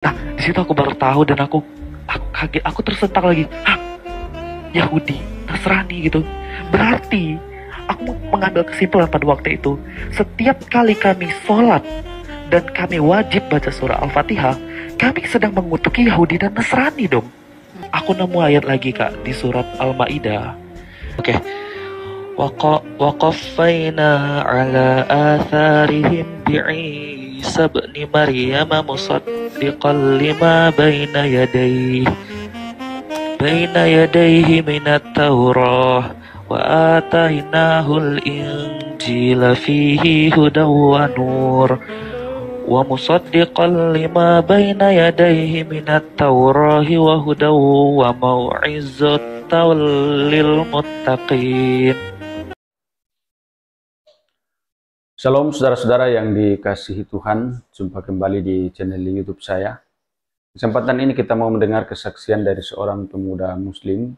Nah, di situ aku baru tahu dan aku kaget, aku tersentak lagi. Hah, Yahudi, Nasrani gitu. Berarti aku mengambil kesimpulan pada waktu itu, setiap kali kami sholat dan kami wajib baca surah Al-Fatihah, kami sedang mengutuki Yahudi dan Nasrani dong. Aku nemu ayat lagi kak di surat Al-Maidah. Oke. وقفينا على آثارهم بعيسى ابن مريم مصدقا لما بين يديه من التوراة وآتيناه الإنجيل فيه هدى ونور ومصدقا لما بين يديه من التوراة وهدى وموعظة للمتقين. Shalom saudara-saudara yang dikasihi Tuhan, jumpa kembali di channel YouTube saya. Kesempatan ini kita mau mendengar kesaksian dari seorang pemuda muslim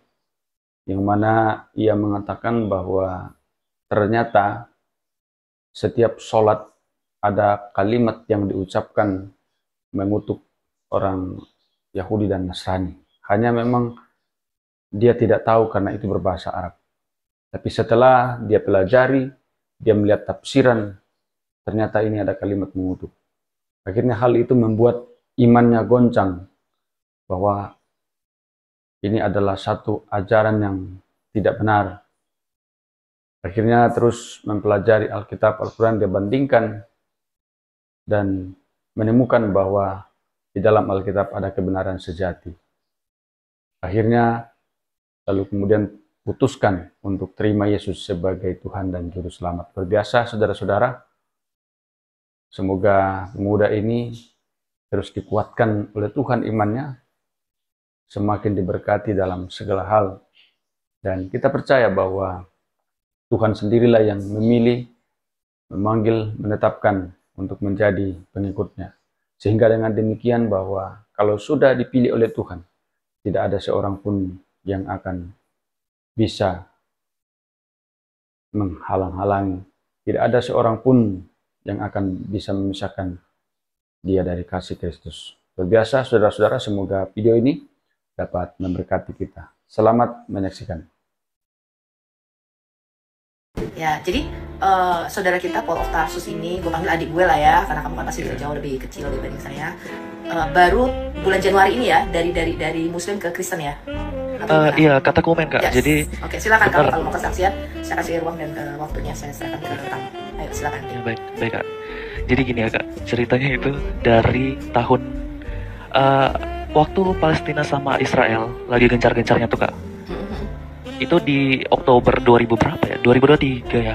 yang mana ia mengatakan bahwa ternyata setiap sholat ada kalimat yang diucapkan mengutuk orang Yahudi dan Nasrani. Hanya memang dia tidak tahu karena itu berbahasa Arab. Tapi setelah dia pelajari, dia melihat tafsiran, ternyata ini ada kalimat mengutuk. Akhirnya hal itu membuat imannya goncang, bahwa ini adalah satu ajaran yang tidak benar. Akhirnya terus mempelajari Alkitab, Al-Quran, dia bandingkan, dan menemukan bahwa di dalam Alkitab ada kebenaran sejati. Akhirnya lalu kemudian putuskan untuk terima Yesus sebagai Tuhan dan Juru Selamat. Berbiasa saudara-saudara, semoga pemuda ini terus dikuatkan oleh Tuhan imannya, semakin diberkati dalam segala hal. Dan kita percaya bahwa Tuhan sendirilah yang memilih, memanggil, menetapkan untuk menjadi pengikutnya. Sehingga dengan demikian bahwa kalau sudah dipilih oleh Tuhan, tidak ada seorang pun yang akan bisa menghalang-halangi. Tidak ada seorang pun yang akan bisa memisahkan dia dari kasih Kristus. Berbiasa saudara-saudara, semoga video ini dapat memberkati kita. Selamat menyaksikan. Ya, jadi saudara kita Paul of Tarsus ini, gue panggil adik gue lah ya, karena kamu kan pasti jauh lebih kecil dibanding saya. Baru bulan Januari ini ya, dari Muslim ke Kristen ya. Iya, kata komen kak. Yes. Jadi oke, silakan kalau mau kesaksian, saya kasih ruang dan waktunya saya serahkan ke kamu. Ayo silakan. ya, baik kak. Jadi gini ya kak, ceritanya itu dari tahun waktu Palestina sama Israel lagi gencar-gencarnya tuh kak. Itu di Oktober 2000 berapa ya? 2023 ya.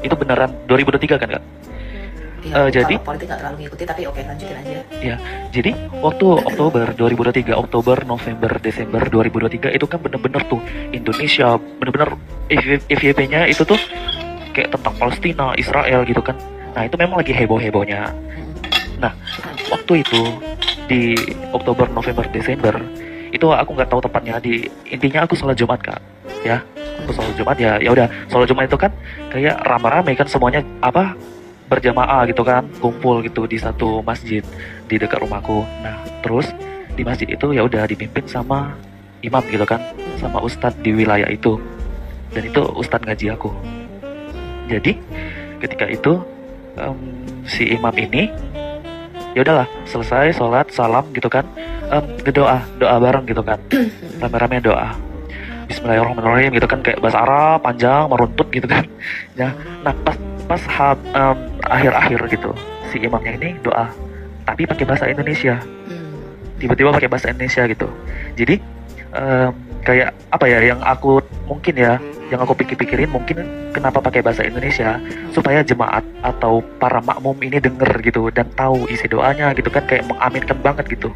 Itu beneran 2023 kan kak? Ya, jadi politik gak terlalu ngikuti, tapi oke, lanjutin aja. Ya, jadi waktu Oktober 2023, Oktober, November, Desember 2023 itu kan bener-bener tuh Indonesia bener-bener FYP-nya itu tuh kayak tentang Palestina, Israel gitu kan. Nah, itu memang lagi heboh-hebohnya. Nah, waktu itu di Oktober, November, Desember itu aku nggak tahu tepatnya, intinya aku sholat Jumat kak, ya aku sholat Jumat ya udah sholat Jumat itu kan kayak rame-rame kan semuanya berjamaah gitu kan, kumpul gitu di satu masjid di dekat rumahku. Nah terus di masjid itu ya udah dipimpin sama imam gitu kan, sama ustadz di wilayah itu, dan itu ustadz ngaji aku. Jadi ketika itu si imam ini ya udahlah selesai sholat salam gitu kan, doa bareng gitu kan, rame-rame doa Bismillahirrahmanirrahim gitu kan, kayak bahasa Arab panjang meruntut gitu kan ya. Nah pas akhir-akhir gitu si imamnya ini doa tapi pakai bahasa Indonesia, tiba-tiba pakai bahasa Indonesia gitu. Jadi kayak apa ya, yang aku pikir-pikirin mungkin kenapa pakai bahasa Indonesia, supaya jemaat atau para makmum ini denger gitu dan tahu isi doanya gitu kan, kayak mengaminkan banget gitu.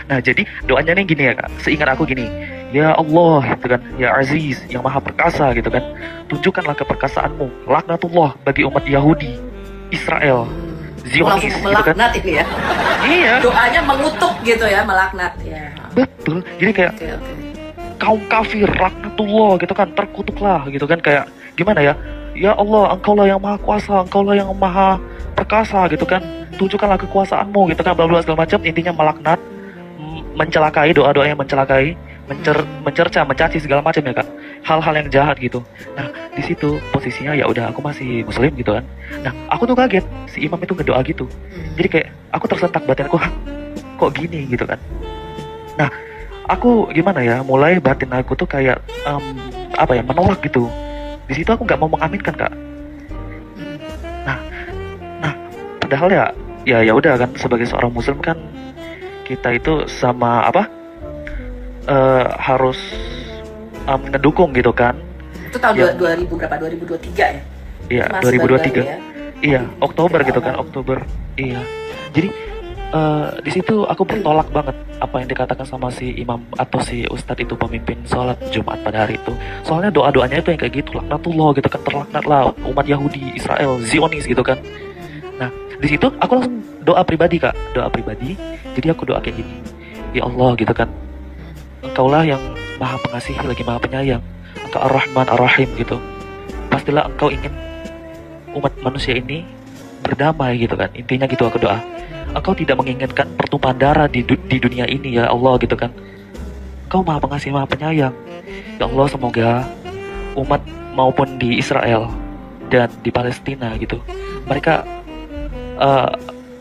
Nah jadi doanya nih gini ya kak, seingat aku gini, ya Allah gitu kan, ya Aziz yang maha perkasa gitu kan, tunjukkanlah keperkasaanmu, laknatullah bagi umat Yahudi, Israel, Zionis gitu kan. Melaknat itu ya. Iya. Doanya mengutuk gitu ya, melaknat ya. Betul. Jadi kayak okay. Kaum kafir, laknatullah gitu kan, terkutuklah gitu kan, kayak gimana ya? Ya Allah, engkaulah yang maha kuasa, engkaulah yang maha perkasa gitu kan. tunjukkanlah kekuasaanmu gitu kan, bla bla segala macam, intinya melaknat, mencelakai, doa-doa yang mencelakai, mencerca, mencaci segala macam ya kak, hal-hal yang jahat gitu. Nah di situ posisinya ya udah aku masih muslim gitu kan. Nah aku tuh kaget si imam itu ngedoa gitu, jadi kayak aku tersentak batinku, kok gini gitu kan. Nah aku gimana ya, mulai batin aku tuh kayak apa ya, menolak gitu. Di situ aku nggak mau mengaminkan kak. Nah padahal ya udah kan, sebagai seorang muslim kan kita itu sama apa, harus ngedukung gitu kan. Itu tahun Ya. 2000 berapa? 2023 ya? Iya, Masih 2023. baru-baru ya? Iya, Oktober gitu kan, Awal. Oktober. Iya. Jadi di situ aku bertolak banget apa yang dikatakan sama si imam atau si ustadz itu, pemimpin sholat Jumat pada hari itu. Soalnya doa-doanya itu yang kayak gitu, laknatullah gitu kan, terlaknatlah umat Yahudi, Israel, Zionis gitu kan. Nah, di situ aku langsung doa pribadi kak, doa pribadi. Jadi aku doa kayak gini, ya Allah gitu kan, Engkaulah yang maha pengasih lagi maha penyayang, Engkau Ar-Rahman Ar-Rahim gitu. Pastilah Engkau ingin umat manusia ini berdamai gitu kan, intinya gitu aku doa. Engkau tidak menginginkan pertumpahan darah di dunia ini ya Allah gitu kan. Engkau maha pengasih maha penyayang. Ya Allah, semoga umat maupun di Israel dan di Palestina gitu, mereka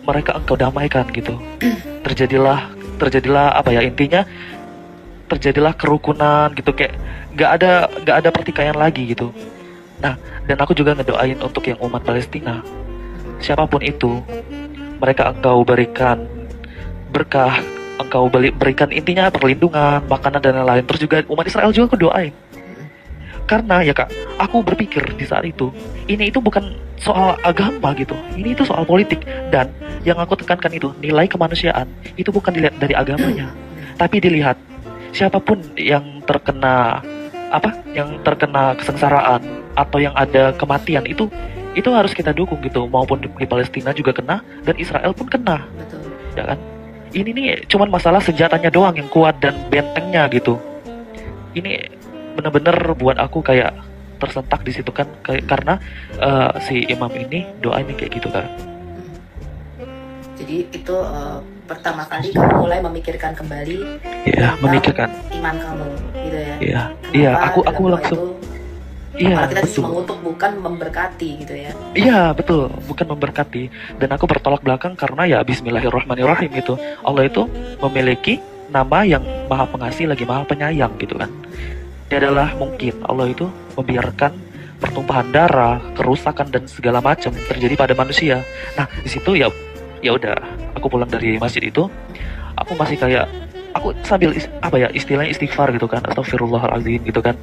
Engkau damaikan gitu. Terjadilah apa ya, intinya terjadilah kerukunan gitu, kayak nggak ada pertikaian lagi gitu. Nah dan aku juga ngedoain untuk yang umat Palestina, siapapun itu, mereka Engkau berikan berkah, Engkau berikan intinya perlindungan, makanan dan lain-lain. Terus juga umat Israel juga aku doain. Karena ya kak, aku berpikir di saat itu, ini itu bukan soal agama gitu, ini itu soal politik. Dan yang aku tekankan itu, nilai kemanusiaan itu bukan dilihat dari agamanya, tapi dilihat siapapun yang terkena kesengsaraan atau yang ada kematian itu harus kita dukung gitu. Maupun di Palestina juga kena, dan Israel pun kena. Betul. Ya kan? Ini nih cuman masalah senjatanya doang yang kuat dan bentengnya gitu. Ini bener-bener buat aku kayak tersentak di situ kan, karena si imam ini doanya kayak gitu kan. Jadi itu pertama kali kamu mulai memikirkan kembali Iya, tentang memikirkan. iman kamu gitu ya. Iya, Kenapa iya, aku dalam doa langsung. itu, Iya, apalagi kita betul. mengutuk bukan memberkati gitu ya. Iya, betul, bukan memberkati. Dan aku bertolak belakang karena ya Bismillahirrahmanirrahim gitu. Allah itu memiliki nama yang maha pengasih lagi maha penyayang gitu kan. Adalah mungkin Allah itu membiarkan pertumpahan darah, kerusakan dan segala macam terjadi pada manusia. Nah di situ ya udah, aku pulang dari masjid itu, aku masih kayak, aku sambil istilahnya istighfar gitu kan, astagfirullahaladzim gitu kan.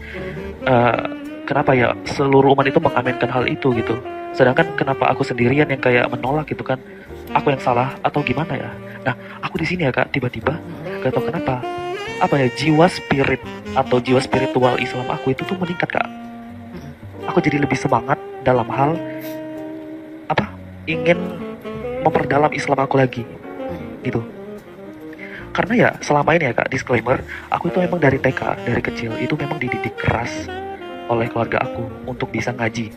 Kenapa ya seluruh umat itu mengaminkan hal itu gitu, sedangkan kenapa aku sendirian yang kayak menolak gitu kan, aku yang salah atau gimana ya. Nah aku di sini ya kak, tiba-tiba gak tau kenapa, jiwa spiritual Islam aku itu tuh meningkat kak. Aku jadi lebih semangat dalam hal ingin memperdalam Islam aku lagi gitu. Karena ya selama ini ya kak, disclaimer, aku itu memang dari TK, dari kecil itu memang dididik keras oleh keluarga aku untuk bisa ngaji.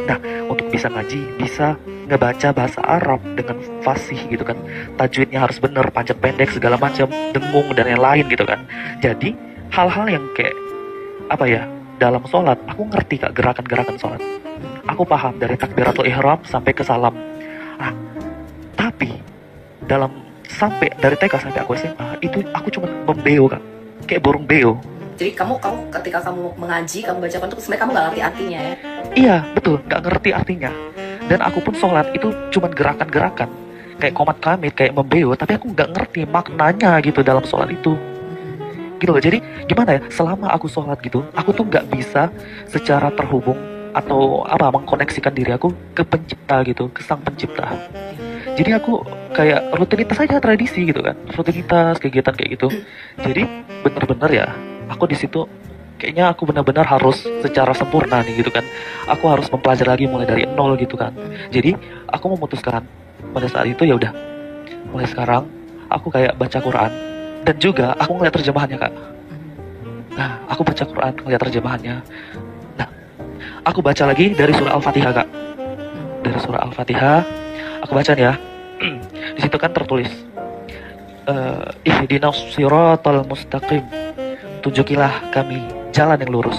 Nah, untuk bisa ngaji, bisa ngebaca bahasa Arab dengan fasih gitu kan. Tajwidnya harus bener, panjang pendek segala macam, dengung dan yang lain gitu kan. Jadi, hal-hal yang kayak dalam sholat, aku ngerti kak gerakan-gerakan sholat. Aku paham dari takbiratul ihram sampai ke salam. Nah, tapi sampai dari TK sampai aku SMA, itu aku cuma membeo kak, kayak burung beo. Jadi kamu ketika kamu mengaji, kamu baca Quran itu sebenarnya kamu nggak ngerti artinya ya? Iya betul, nggak ngerti artinya. Dan aku pun sholat itu cuman gerakan-gerakan kayak komat kamit, kayak membeo, tapi aku nggak ngerti maknanya gitu dalam sholat itu. Gitu loh. Jadi gimana ya, selama aku sholat gitu, aku tuh nggak bisa secara terhubung atau mengkoneksikan diri aku ke pencipta gitu, ke sang pencipta. Jadi aku kayak rutinitas aja, tradisi gitu kan, rutinitas kegiatan kayak gitu. Jadi bener-bener ya, aku di situ kayaknya aku benar-benar harus secara sempurna nih gitu kan. Aku harus mempelajari lagi mulai dari nol gitu kan. Jadi aku memutuskan pada saat itu ya udah, mulai sekarang aku kayak baca Quran dan juga aku ngeliat terjemahannya kak. Nah aku baca Quran, ngeliat terjemahannya. Nah aku baca lagi dari surah Al-Fatihah kak. Dari surah Al-Fatihah aku baca nih ya. Di situ kan tertulis ihdinas siratal mustaqim, tunjukilah kami jalan yang lurus,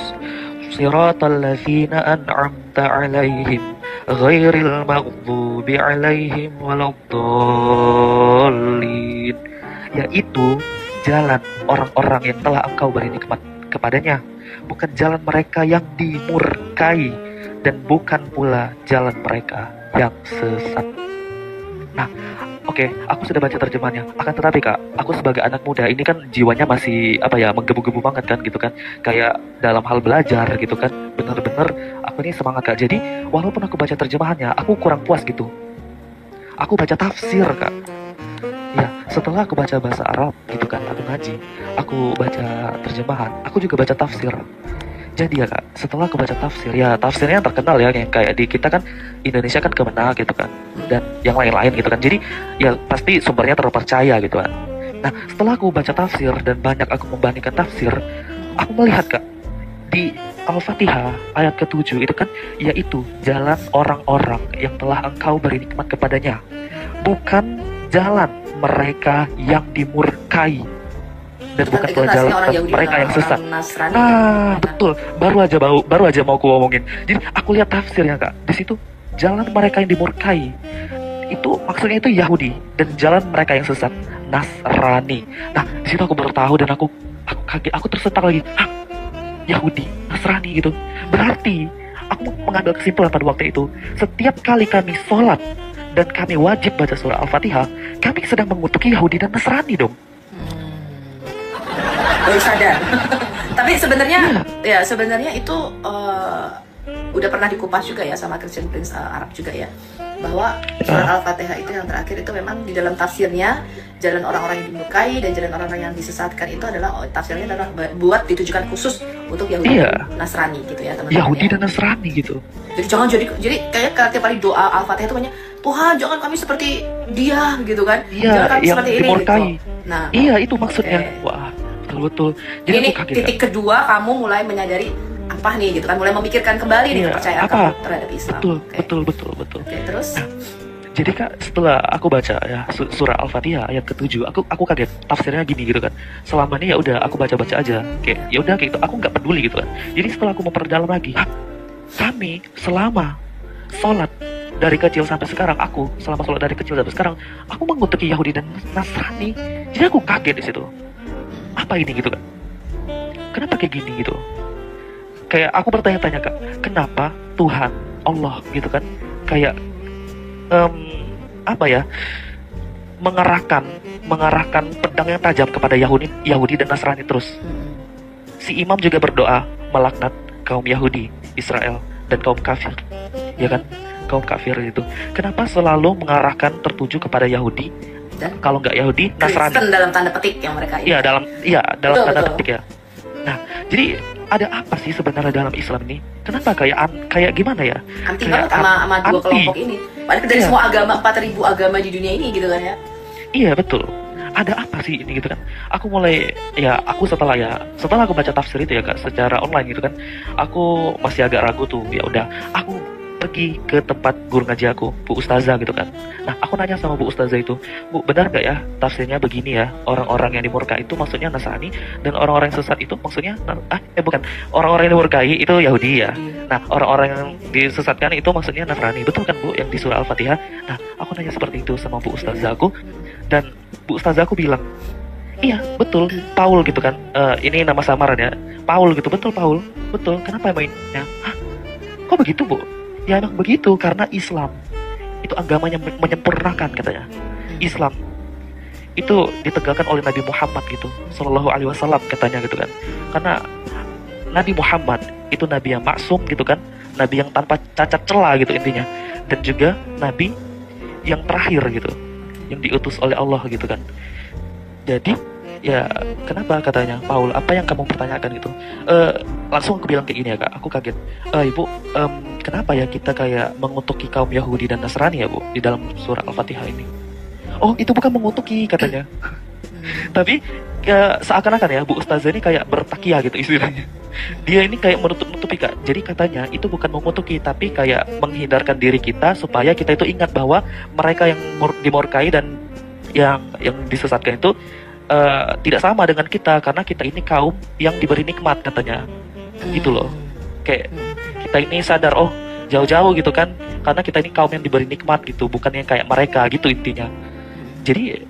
siratal ladzina an'amta 'alaihim ghairil maghdubi 'alaihim waladdallin, yaitu jalan orang-orang yang telah engkau beri nikmat kepadanya, bukan jalan mereka yang dimurkai, dan bukan pula jalan mereka yang sesat. Nah, oke, aku sudah baca terjemahannya. Akan tetapi Kak, aku sebagai anak muda ini kan jiwanya masih menggebu-gebu banget kan gitu kan. Kayak dalam hal belajar gitu kan. Bener-bener aku ini semangat Kak. Jadi walaupun aku baca terjemahannya, aku kurang puas gitu. Aku baca tafsir Kak. Ya, setelah aku baca bahasa Arab gitu kan, aku ngaji, aku baca terjemahan, aku juga baca tafsir. Jadi ya Kak, setelah aku baca tafsir, ya tafsirnya yang terkenal ya, yang kayak di kita kan Indonesia kan Kemenak gitu kan, dan yang lain-lain gitu kan. Jadi ya pasti sumbernya terpercaya gitu kan. Nah, setelah aku baca tafsir dan banyak aku membandingkan tafsir, aku melihat Kak, di Al-Fatihah ayat ke-7 itu kan, yaitu jalan orang-orang yang telah engkau beri nikmat kepadanya, bukan jalan mereka yang dimurkai, dan bukan pula jalan mereka yang sesat. Nah, betul. Baru aja mau aku ngomongin. Jadi aku lihat tafsirnya Kak. Di situ jalan mereka yang dimurkai itu maksudnya itu Yahudi, dan jalan mereka yang sesat Nasrani. Nah, di situ aku baru tahu dan aku kaget, aku tersentak lagi. Hah? Yahudi, Nasrani gitu. Berarti aku mengambil kesimpulan pada waktu itu, setiap kali kami sholat dan kami wajib baca surah Al-Fatihah, kami sedang mengutuki Yahudi dan Nasrani dong. Baru sadar. Tapi sebenarnya itu udah pernah dikupas juga ya sama Christian Prince Arab juga ya, bahwa surah Al-Fatihah itu yang terakhir itu memang di dalam tafsirnya jalan orang-orang yang dimurkai dan jalan orang-orang yang disesatkan itu adalah tafsirnya adalah buat ditujukan khusus untuk Yahudi dan Nasrani gitu ya teman-teman. Yahudi ya. Dan Nasrani gitu. Jadi kayak tiap kali doa Al-Fatihah itu banyak, Tuhan jangan kami seperti dia gitu kan. Iya, jangan kami yang seperti dimurkai. Ini gitu. Nah, iya itu maksudnya. Wah, betul. Jadi ini aku kaget, titik kedua kamu mulai menyadari apa nih gitu kan, mulai memikirkan kembali nih kepercayaan kamu terhadap Islam. Betul. Oke, terus jadi Kak, setelah aku baca ya surah Al-Fatihah ayat ke-7, aku kaget tafsirnya gini gitu kan. Selama ini ya udah aku baca-baca aja, kayak ya udah kayak gitu, aku nggak peduli gitu kan. Jadi setelah aku memperdalam lagi, kami selama sholat dari kecil sampai sekarang, selama sholat dari kecil sampai sekarang, aku mengutuki Yahudi dan Nasrani. Jadi aku kaget di situ. Apa ini gitu kan? Kenapa kayak gini gitu? Kayak aku bertanya-tanya Kak, kenapa Tuhan Allah gitu kan kayak mengarahkan pedang yang tajam kepada Yahudi dan Nasrani terus. Si imam juga berdoa melaknat kaum Yahudi, Israel, dan kaum kafir, ya kan, kaum kafir itu. Kenapa selalu mengarahkan tertuju kepada Yahudi dan kalau nggak Yahudi, Nasrani? Kristen dalam tanda petik yang mereka ini. Dalam tanda petik ya. Nah, jadi ada apa sih sebenarnya dalam Islam ini? Kenapa kayak gimana ya? Anti banget sama dua kelompok ini. Padahal dari semua agama, 4.000 agama di dunia ini gitu kan ya. Iya, betul. Ada apa sih ini gitu kan? Setelah aku baca tafsir itu ya Kak, secara online gitu kan, aku masih agak ragu tuh. Ya udah, aku pergi ke tempat guru ngaji aku, Bu Ustazah gitu kan. Nah, aku nanya sama Bu Ustazah itu, Bu, benar gak ya tafsirnya begini ya? Orang-orang yang dimurkai itu maksudnya Nasrani, dan orang-orang yang sesat itu maksudnya orang-orang yang dimurkai itu Yahudi ya. Nah, orang-orang yang disesatkan itu maksudnya Nasrani. Betul kan Bu, yang di surah Al-Fatihah? Nah, aku nanya seperti itu sama Bu Ustazah aku, dan Bu Ustazah aku bilang, iya, betul, Paul gitu kan. Ini nama samaran ya, Paul gitu. Betul, Paul. Betul. Kenapa mainnya? Hah? Kok begitu, Bu? Ya emang begitu, karena Islam itu agamanya menyempurnakan katanya. Islam itu ditegakkan oleh Nabi Muhammad gitu, Sallallahu Alaihi Wasallam katanya gitu kan. Karena Nabi Muhammad itu Nabi yang maksum gitu kan, Nabi yang tanpa cacat celah gitu intinya, dan juga Nabi yang terakhir gitu, yang diutus oleh Allah gitu kan. Jadi ya kenapa katanya, Paul, apa yang kamu pertanyakan gitu? Langsung aku bilang kayak gini ya Kak, aku kaget. Ibu, kenapa ya kita kayak mengutuki kaum Yahudi dan Nasrani ya Bu di dalam surah Al-Fatihah ini? Oh, itu bukan mengutuki katanya. Tapi seakan-akan ya Bu Ustazah ini kayak bertakia gitu istilahnya. Dia ini kayak menutup-nutupi Kak. Jadi katanya itu bukan mengutuki, tapi kayak menghindarkan diri kita supaya kita itu ingat bahwa mereka yang dimurkai dan yang disesatkan itu tidak sama dengan kita, karena kita ini kaum yang diberi nikmat katanya, gitu loh. Kayak kita ini sadar, oh jauh-jauh gitu kan, karena kita ini kaum yang diberi nikmat gitu, bukan yang kayak mereka gitu intinya. Jadi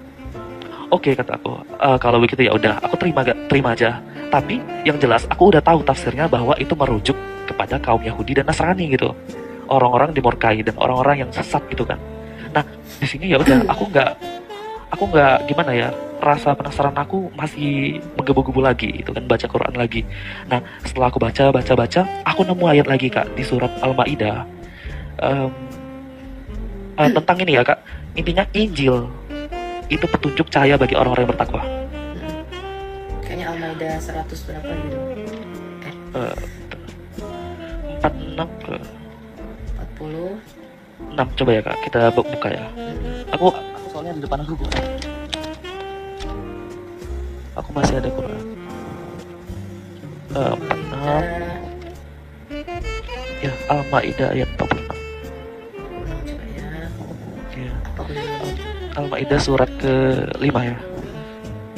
oke, kata aku, kalau begitu ya udah, aku terima aja. Tapi yang jelas aku udah tahu tafsirnya bahwa itu merujuk kepada kaum Yahudi dan Nasrani gitu, orang-orang dimurkai dan orang-orang yang sesat gitu kan. Nah di sini ya udah, aku nggak gimana ya, rasa penasaran aku masih menggebu-gebu lagi itu kan, baca Quran lagi. Nah setelah aku baca, aku nemu ayat lagi Kak di surat Al-Maidah, tentang ini ya Kak, intinya Injil itu petunjuk cahaya bagi orang-orang yang bertakwa. Kayaknya Al-Maidah 100 berapa gitu. 46 ke 40. 6, coba ya Kak, kita buka ya. Aku soalnya di depan aku Quran. Aku masih ada Quran. 46. Ya, Al-Maidah ayat 46. Coba ya. Ya. Apa boleh? Al-Maidah surat ke-5 ya.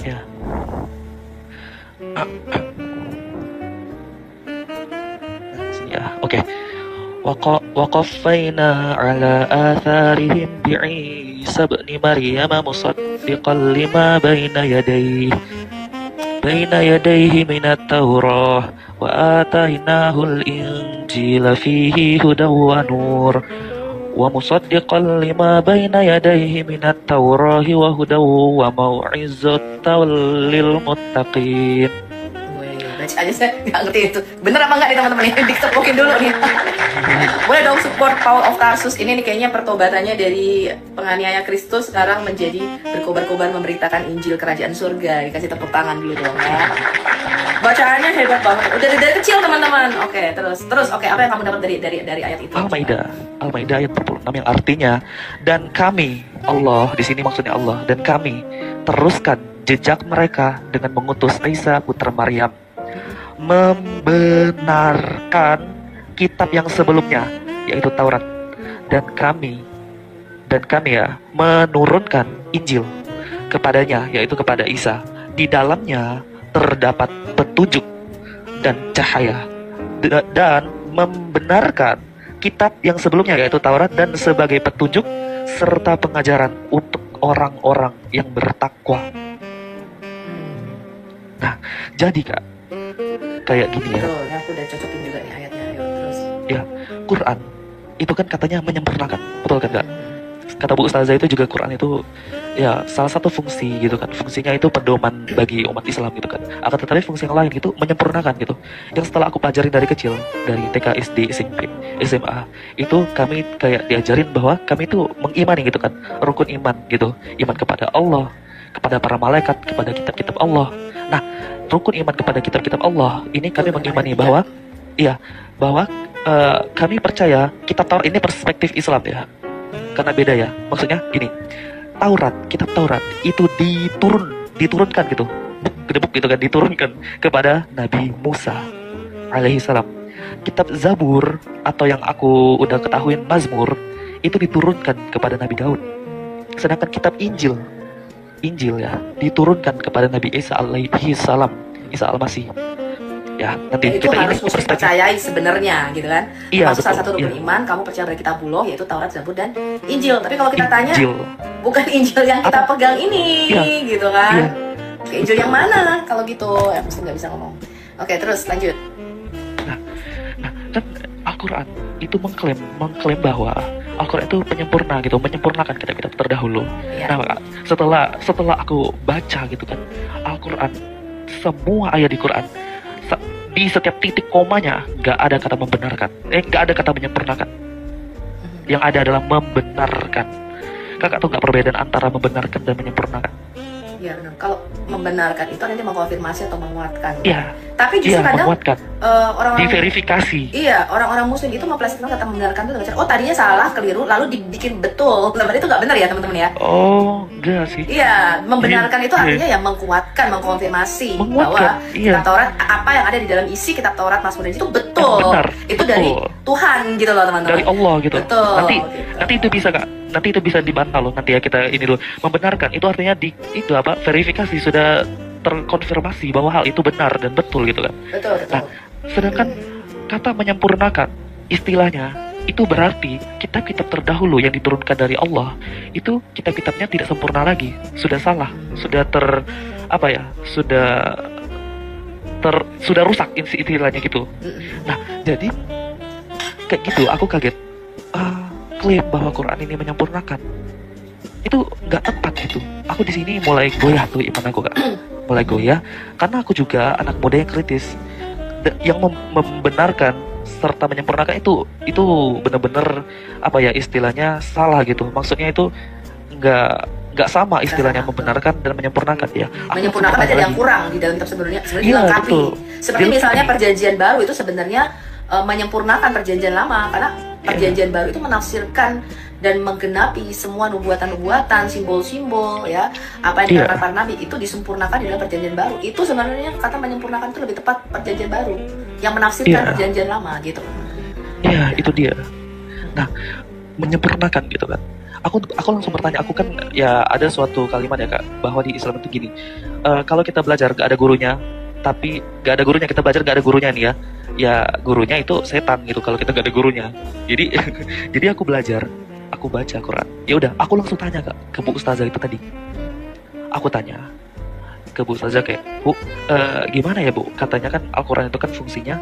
Ya. Nah, sini ya. Oke. وقفينا على آثارهم بعيسى ابن مريم مصدقا لما بين يديه من التوراة وآتيناه الإنجيل فيه هدى ونور ومصدقا لما بين يديه من التوراة وهدى وموعظة للمتقين. Baca aja, saya nggak ngerti itu bener apa nggak nih teman-teman, ini dikepokin dulu nih. Boleh dong support Paul of Tarsus ini nih, kayaknya pertobatannya dari penganiaya Kristus sekarang menjadi berkobar-kobar memberitakan Injil Kerajaan Surga. Dikasih tepuk tangan dulu dong ya. Bacaannya hebat banget, udah dari kecil teman-teman. Oke, terus oke, apa yang kamu dapat dari ayat itu? Al-Maidah ayat 46 yang artinya, dan kami, Allah di sini maksudnya Allah, dan kami teruskan jejak mereka dengan mengutus Isa putra Maryam, membenarkan kitab yang sebelumnya, yaitu Taurat, dan kami ya menurunkan Injil kepadanya, yaitu kepada Isa. Di dalamnya terdapat petunjuk dan cahaya, dan membenarkan kitab yang sebelumnya, yaitu Taurat, dan sebagai petunjuk serta pengajaran untuk orang-orang yang bertakwa. Nah, jadi Kak, kayak gini ya. Betul, aku udah cocokin juga nih ayatnya. Ayo, terus. Ya, Quran itu kan katanya menyempurnakan, betul kan Kak? Kata Bu Ustazah itu juga Quran itu ya salah satu fungsi gitu kan. Fungsinya itu pedoman bagi umat Islam gitu kan. Akan tetapi fungsi yang lain gitu menyempurnakan gitu. Yang setelah aku pelajari dari kecil, dari TK, SD, SMP, SMA, itu kami kayak diajarin bahwa kami itu mengimani gitu kan, rukun iman gitu. Iman kepada Allah, kepada para malaikat, kepada kitab-kitab Allah. Nah, rukun iman kepada kitab-kitab Allah ini kami mengimani bahwa kami percaya kitab Taurat ini perspektif Islam ya. Karena beda ya, maksudnya gini, kitab Taurat itu diturunkan gitu, gedebuk gitu kan, diturunkan kepada Nabi Musa alaihi salam. Kitab Zabur atau yang aku udah ketahuin Mazmur itu diturunkan kepada Nabi Daud. Sedangkan kitab Injil ya diturunkan kepada Nabi Isa alaihi salam, Isa al-Masih. Ya, nanti itu kita harus ini mesti percayai sebenarnya gitu kan. Iya, Masuk salah satu rukun iman, kamu percaya pada kitabullah, yaitu Taurat, Zabur, dan Injil. Tapi kalau kita tanya, bukan Injil yang kita pegang ini, gitu kan. Injil yang mana? Kalau gitu, ya mesti nggak bisa ngomong. Oke, terus lanjut. Nah, kan Al-Quran itu mengklaim bahwa Al-Quran itu penyempurna gitu, menyempurnakan kitab-kitab terdahulu. Ya. Nah, setelah aku baca gitu kan, Al-Quran, semua ayat di Quran, di setiap titik komanya nggak ada kata membenarkan, nggak ada kata menyempurnakan. Yang ada adalah membenarkan. Kakak tahu nggak perbedaan antara membenarkan dan menyempurnakan? Iya benar. Kalau membenarkan itu nanti mengkonfirmasi atau menguatkan. Iya. Tapi justru kadang menguatkan. Orang-orang diverifikasi. Iya, orang-orang Muslim itu memplesetkan kata membenarkan itu dengan cara, oh tadinya salah, keliru, lalu dibikin betul. Nah, itu nggak benar ya teman-teman ya? Oh, enggak sih. Iya, membenarkan itu artinya ya mengkuatkan, mengkonfirmasi bahwa kitab Taurat, apa yang ada di dalam isi kitab Taurat, Mazmur dan itu betul. Benar, itu dari Tuhan gitu loh teman-teman. Dari Allah gitu. Betul. Nanti itu bisa Kak nanti itu bisa dibantah loh, nanti ya kita ini dulu membenarkan itu artinya itu apa, verifikasi sudah terkonfirmasi bahwa hal itu benar dan betul gitu kan. Betul. Nah, sedangkan kata menyempurnakan istilahnya itu berarti kitab-kitab terdahulu yang diturunkan dari Allah itu kitab-kitabnya tidak sempurna lagi, sudah salah, sudah sudah rusak istilahnya gitu. Nah, jadi kayak gitu aku kaget. Klaim bahwa Quran ini menyempurnakan itu nggak tepat gitu. Aku di sini mulai goyah tuh iman aku, Kak. Mulai goyah karena aku juga anak muda yang kritis, yang membenarkan serta menyempurnakan itu benar-benar apa ya istilahnya salah gitu. Maksudnya itu nggak sama istilahnya membenarkan dan menyempurnakan ya. Menyempurnakan ada yang kurang di dalam kitab sebenarnya dilengkapi. Betul. Seperti misalnya perjanjian baru itu sebenarnya menyempurnakan perjanjian lama, karena perjanjian baru itu menafsirkan dan menggenapi semua nubuatan-nubuatan, simbol-simbol ya, apa yang dikatakan para nabi itu disempurnakan di dalam perjanjian baru. Itu sebenarnya kata menyempurnakan itu lebih tepat perjanjian baru yang menafsirkan perjanjian lama gitu. Iya, itu dia. Nah, menyempurnakan gitu kan. Aku langsung bertanya, aku kan ya ada suatu kalimat ya Kak, bahwa di Islam itu gini, kalau kita belajar gak ada gurunya, tapi gak ada gurunya kita belajar gak ada gurunya nih ya gurunya itu setan gitu kalau kita gak ada gurunya. Jadi jadi aku belajar, aku baca Quran. Ya udah, aku langsung tanya ke Bu Ustazah itu tadi. Aku tanya ke Bu Ustazah kayak, Bu, gimana ya Bu? Katanya kan Al-Quran itu kan fungsinya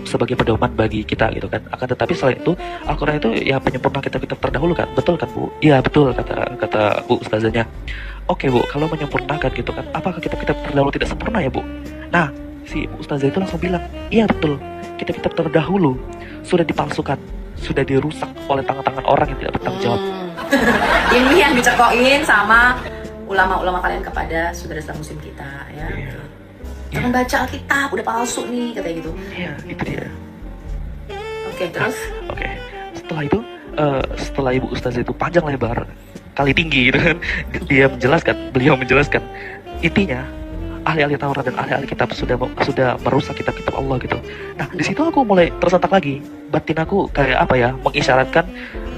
sebagai pedoman bagi kita gitu kan. Akan tetapi selain itu Al-Quran itu ya penyempurna kitab-kitab terdahulu kan. Betul kan Bu? Iya betul kata Bu Ustazahnya. Oke Bu, kalau menyempurnakan gitu kan, apakah kitab-kitab terdahulu tidak sempurna ya Bu? Nah, si Bu Ustazah itu langsung bilang, iya betul, kitab-kitab terdahulu sudah dipalsukan, sudah dirusak oleh tangan-tangan orang yang tidak bertanggung jawab. Ini yang dicekokin sama ulama-ulama kalian kepada saudara-saudara muslim kita ya. Jangan baca Alkitab, udah palsu nih, katanya gitu. Iya, itu dia. Oke, terus? Oke. Setelah itu, setelah Ibu Ustazah itu panjang lebar, kali tinggi gitu kan, beliau menjelaskan intinya ahli-ahli Taurat dan ahli-ahli kitab sudah merusak kitab-kitab Allah gitu. Nah, di situ aku mulai tersentak lagi. Batin aku kayak apa ya, mengisyaratkan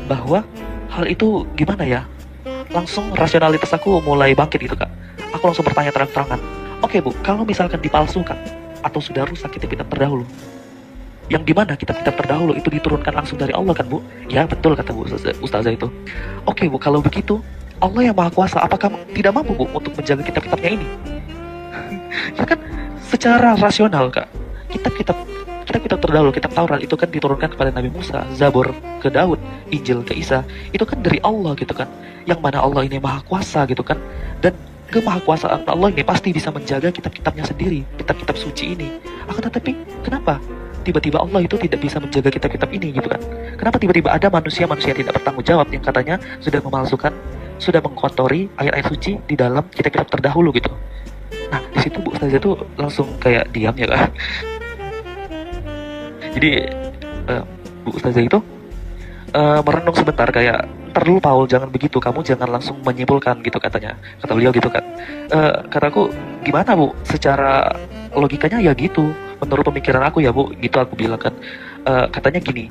bahwa hal itu gimana ya? Langsung rasionalitas aku mulai bangkit gitu Kak. Aku langsung bertanya terang-terangan. Oke Bu, kalau misalkan dipalsukan atau sudah rusak kitab-kitab terdahulu, yang dimana kitab-kitab terdahulu itu diturunkan langsung dari Allah kan Bu? Ya betul kata Bu Ustazah itu. Oke Bu, kalau begitu Allah yang Maha Kuasa apakah tidak mampu Bu untuk menjaga kitab-kitabnya ini? Ya kan secara rasional Kak, kitab-kitab terdahulu, kitab Taurat itu kan diturunkan kepada Nabi Musa, Zabur ke Daud, Injil ke Isa, itu kan dari Allah gitu kan, yang mana Allah ini Maha Kuasa gitu kan, dan kemahakuasaan Allah ini pasti bisa menjaga kitab-kitabnya sendiri, kitab-kitab suci ini. Akan tetapi kenapa tiba-tiba Allah itu tidak bisa menjaga kitab-kitab ini gitu kan? Kenapa tiba-tiba ada manusia-manusia yang tidak bertanggung jawab yang katanya sudah memalsukan, sudah mengkotori ayat-ayat suci di dalam kitab-kitab terdahulu gitu? Nah, di situ Bu Ustazah itu langsung kayak diam ya kan. Jadi Bu Ustazah itu merenung sebentar kayak, ntar dulu Paul, jangan begitu, kamu jangan langsung menyimpulkan gitu katanya, kata beliau gitu kan. Kataku, gimana Bu? Secara logikanya ya gitu, menurut pemikiran aku ya Bu, gitu aku bilang kan. Katanya gini,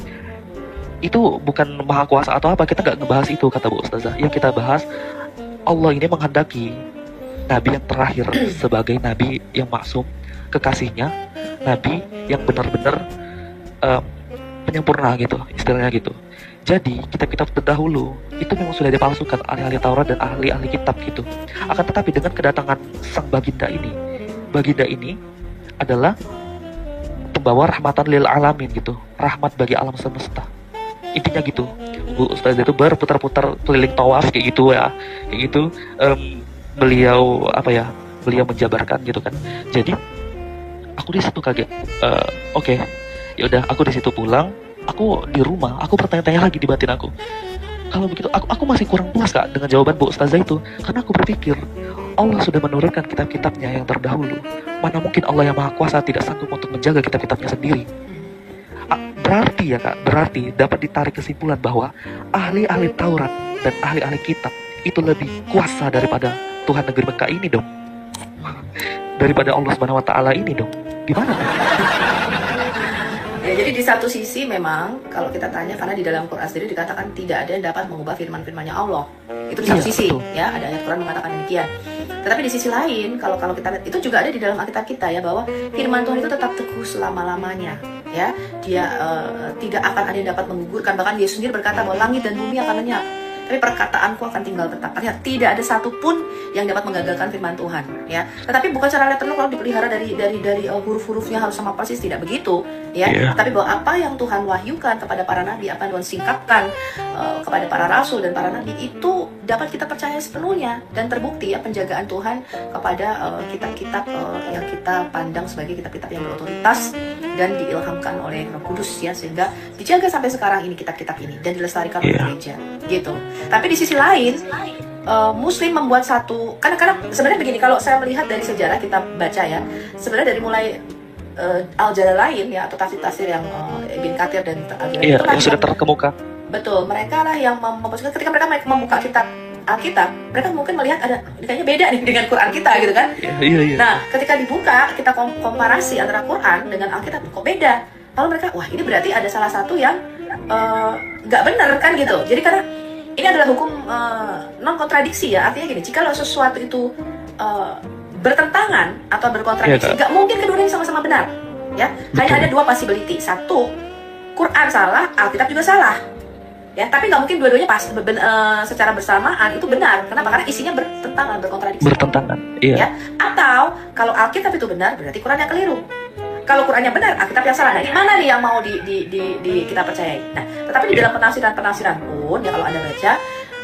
itu bukan Maha Kuasa atau apa, kita nggak ngebahas itu kata Bu Ustazah. Yang kita bahas, Allah ini menghendaki Nabi yang terakhir sebagai Nabi yang maksum, kekasihnya, Nabi yang benar-benar penyempurna gitu, istilahnya gitu. Jadi kitab-kitab terdahulu itu memang sudah dipalsukan ahli-ahli Taurat dan ahli-ahli kitab gitu. Akan tetapi dengan kedatangan sang baginda ini adalah pembawa rahmatan lil alamin gitu, rahmat bagi alam semesta. Intinya gitu. Bu Ustazah itu berputar-putar keliling tawaf kayak gitu ya, kayak gitu. Beliau menjabarkan gitu kan. Jadi aku di situ kaget. Oke. Ya udah, aku di situ pulang. Aku di rumah, aku bertanya-tanya lagi di batin aku. Kalau begitu, aku masih kurang puas Kak dengan jawaban Bu Ustazah itu. Karena aku berpikir, Allah sudah menurunkan kitab-kitabnya yang terdahulu. Mana mungkin Allah yang Maha Kuasa tidak sanggup untuk menjaga kitab-kitabnya sendiri. Berarti ya Kak, berarti dapat ditarik kesimpulan bahwa ahli-ahli Taurat dan ahli-ahli kitab itu lebih kuasa daripada Tuhan negeri Mekah ini dong. Daripada Allah Subhanahu wa Ta'ala ini dong. Gimana Kak? Ya, jadi di satu sisi memang kalau kita tanya, karena di dalam Quran sendiri dikatakan tidak ada yang dapat mengubah firman-firmannya Allah. Itu di satu Iya, sisi, betul. ya, ada ayat Quran mengatakan demikian. Tetapi di sisi lain, kalau kita lihat, itu juga ada di dalam Alkitab kita ya, bahwa firman Tuhan itu tetap teguh selama-lamanya. Ya, dia tidak akan ada yang dapat menggugurkan. Bahkan Yesus sendiri berkata bahwa langit dan bumi akan lenyap, tapi perkataanku akan tinggal tetap. Artinya tidak ada satupun yang dapat menggagalkan firman Tuhan, ya. Tetapi bukan secara literal kalau dipelihara dari huruf-hurufnya harus sama persis, tidak begitu, ya. Iya. Tapi bahwa apa yang Tuhan wahyukan kepada para nabi, apa yang Tuhan singkapkan kepada para rasul dan para nabi, itu dapat kita percaya sepenuhnya, dan terbukti ya penjagaan Tuhan kepada kitab-kitab yang kita pandang sebagai kitab-kitab yang berotoritas dan diilhamkan oleh Roh Kudus, ya, sehingga dijaga sampai sekarang ini kitab-kitab ini dan dilestarikan oleh gereja, gitu. Tapi di sisi lain, Muslim membuat satu, karena sebenarnya begini, kalau saya melihat dari sejarah kita baca ya, sebenarnya dari mulai Al-Jalalain ya, atau tafsir-tafsir yang Ibn Katsir dan Al-Jalalain, Iya, itulah yang sudah terkemuka. betul, mereka lah yang memposisikan, ketika mereka membuka kitab Alkitab, mereka mungkin melihat ada, ini kayaknya beda nih dengan Quran kita, gitu kan. Iya. Nah, ketika dibuka, kita komparasi antara Quran dengan Alkitab, kok beda? Lalu mereka, wah, ini berarti ada salah satu yang nggak benar kan, gitu. Jadi karena ini adalah hukum non kontradiksi ya, artinya gini, jika sesuatu itu bertentangan atau berkontradiksi, Iya, Kak. nggak mungkin keduanya sama-sama benar, ya. Hanya ada dua possibility, satu, Quran salah, Alkitab juga salah, ya. Tapi nggak mungkin dua-duanya pas secara bersamaan itu benar. Kenapa? Karena isinya bertentangan, berkontradiksi. Bertentangan. Iya. Ya. Atau kalau Alkitab itu benar, berarti Quran yang keliru. Kalau Qurannya benar, Alkitab yang salah. Nah, ini mana nih yang mau kita percayai? Nah, tetapi di dalam penafsiran pun, ya, kalau Anda baca,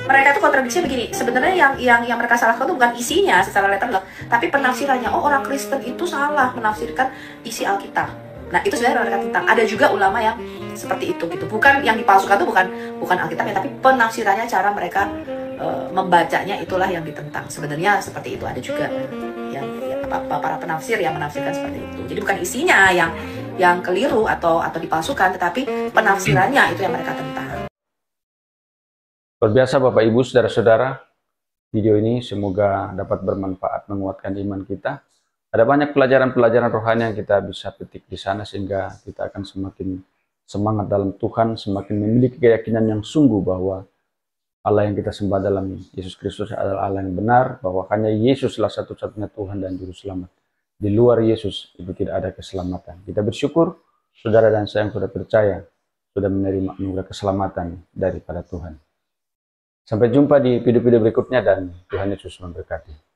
mereka itu kontradiksinya begini. Sebenarnya yang mereka salahkan itu bukan isinya secara literal, tapi penafsirannya. Oh, orang Kristen itu salah menafsirkan isi Alkitab. Nah, itu sebenarnya mereka tentang. Ada juga ulama yang seperti itu, gitu. Bukan yang dipalsukan itu bukan Alkitabnya, tapi penafsirannya, cara mereka membacanya, itulah yang ditentang. Sebenarnya seperti itu, ada juga yang para penafsir yang menafsirkan seperti itu. Jadi bukan isinya yang keliru atau dipalsukan, tetapi penafsirannya itu yang mereka tentang. Luar biasa Bapak Ibu, Saudara-saudara, video ini semoga dapat bermanfaat, menguatkan iman kita. Ada banyak pelajaran-pelajaran rohani yang kita bisa petik di sana, sehingga kita akan semakin semangat dalam Tuhan, semakin memiliki keyakinan yang sungguh bahwa Allah yang kita sembah dalam Yesus Kristus adalah Allah yang benar, bahwa hanya Yesuslah satu-satunya Tuhan dan Juru Selamat. Di luar Yesus itu tidak ada keselamatan. Kita bersyukur, saudara dan saya yang sudah percaya, sudah menerima anugerah keselamatan daripada Tuhan. Sampai jumpa di video-video berikutnya, dan Tuhan Yesus memberkati.